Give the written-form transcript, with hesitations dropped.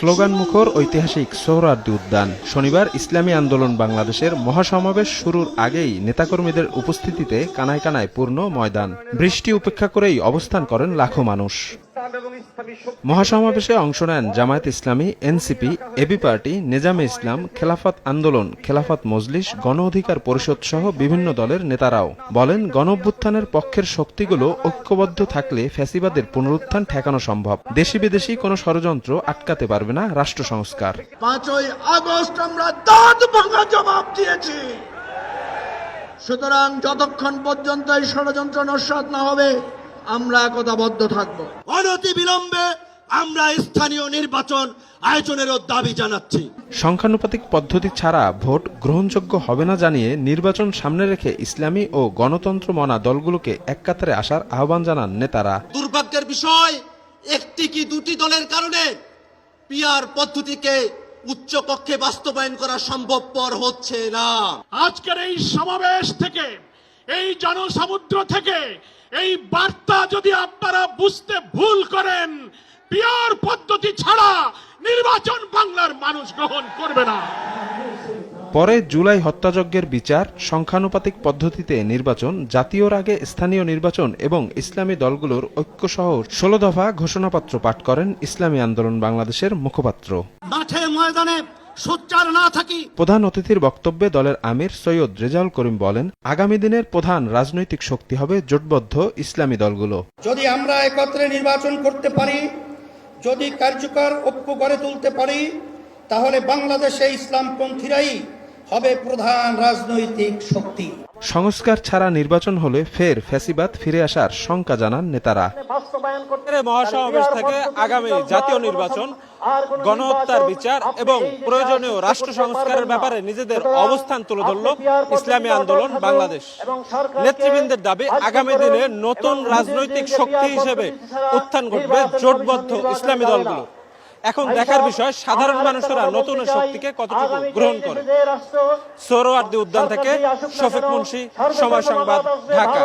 Slogan মুখর ঐতিহাসিক সোহরাওয়ার্দী উদ্যান। শনিবার ইসলামী আন্দোলন বাংলাদেশের মহাসমাবেশ শুরুর আগেই নেতাকর্মীদের উপস্থিতিতে কানায় কানায় পূর্ণ ময়দান। বৃষ্টি উপেক্ষা করেই অবস্থান করেন লাখো মানুষ। মহাসমাবেশে অংশ নেন জামায়াত ইসলামী, এনসিপি, এবি পার্টি, নেজামে ইসলাম, খেলাফত আন্দোলন, খেলাফত মজলিস, গণ অধিকার পরিষদ সহ বিভিন্ন দলের নেতারাও। বলেন, গণঅভ্যুত্থানের পক্ষের শক্তিগুলো ঐক্যবদ্ধ থাকলে ফ্যাসিবাদের পুনরুত্থান ঠেকানো সম্ভব। দেশি বিদেশি কোনো ষড়যন্ত্র আটকাতে পারবে না রাষ্ট্র সংস্কার। 5ই আগস্ট আমরা দাঁত ভাঙা জবাব দিয়েছি। সুতরাং যতক্ষণ পর্যন্ত এই ষড়যন্ত্র নস্যাৎ না হবে আমরা একতাবদ্ধ থাকব। অনতিবিলম্বে আমরা স্থানীয় নির্বাচন আয়োজনেরও দাবি জানাচ্ছি। সংখ্যানুপাতিক পদ্ধতি ছাড়া ভোট গ্রহণযোগ্য হবে না জানিয়ে নির্বাচন সামনে রেখে ইসলামী ও গণতন্ত্র মনা দলগুলোকে এক কাতারে আসার আহ্বান জানান নেতারা। দুর্ভাগ্যের বিষয়, একটি কি দুটি দলের কারণে পিআর পদ্ধতিকে উচ্চ কক্ষে বাস্তবায়ন করা সম্ভবপর হচ্ছে না। আজকের এই সমাবেশ থেকে, এই জনসমুদ্র থেকে এই বার্তা যদি আপনারা বুঝতে ভুল করেন, পিআর পদ্ধতি ছাড়া নির্বাচন বাংলার মানুষ গ্রহণ করবে না। পরে জুলাই হত্যাযজ্ঞের বিচার, সংখ্যানুপাতিক পদ্ধতিতে নির্বাচন, জাতীয়র আগে স্থানীয় নির্বাচন এবং ইসলামী দলগুলোর ঐক্যসহ 16 দফা ঘোষণাপত্র পাঠ করেন ইসলামী আন্দোলন বাংলাদেশের মুখপাত্র। মাঠে ময়দানে সোচ্চার না থাকি। প্রধান অতিথির বক্তব্যে দলের আমির সৈয়দ রেজাউল করিম বলেন, আগামী দিনের প্রধান রাজনৈতিক শক্তি হবে জোটবদ্ধ ইসলামী দলগুলো। যদি আমরা একত্রে নির্বাচন করতে পারি, যদি কার্যকর ঐক্য গড়ে তুলতে পারি, তাহলে বাংলাদেশে ইসলামপন্থীরাই হবে প্রধান রাজনৈতিক শক্তি। সংস্কার ছাড়া নির্বাচন হলে ফের ফ্যাসিবাদ ফিরে আসার শঙ্কা জানান নেতারা। মহাসমাবেশ থেকে আগামী জাতীয় নির্বাচন, গণহত্যার বিচার এবং প্রয়োজনীয় রাষ্ট্র সংস্কারের ব্যাপারে নিজেদের অবস্থান তুলে ধরল ইসলামী আন্দোলন বাংলাদেশ। নেতৃবৃন্দের দাবি, আগামী দিনে নতুন রাজনৈতিক শক্তি হিসেবে উত্থান ঘটবে জোটবদ্ধ ইসলামী দলগুলো। এখন দেখার বিষয় সাধারণ মানুষেরা নতুন শক্তিকে কতটুকু গ্রহণ করে। সোহরাওয়ার্দী উদ্যান থেকে শফিক মুন্সি, সময় সংবাদ, ঢাকা।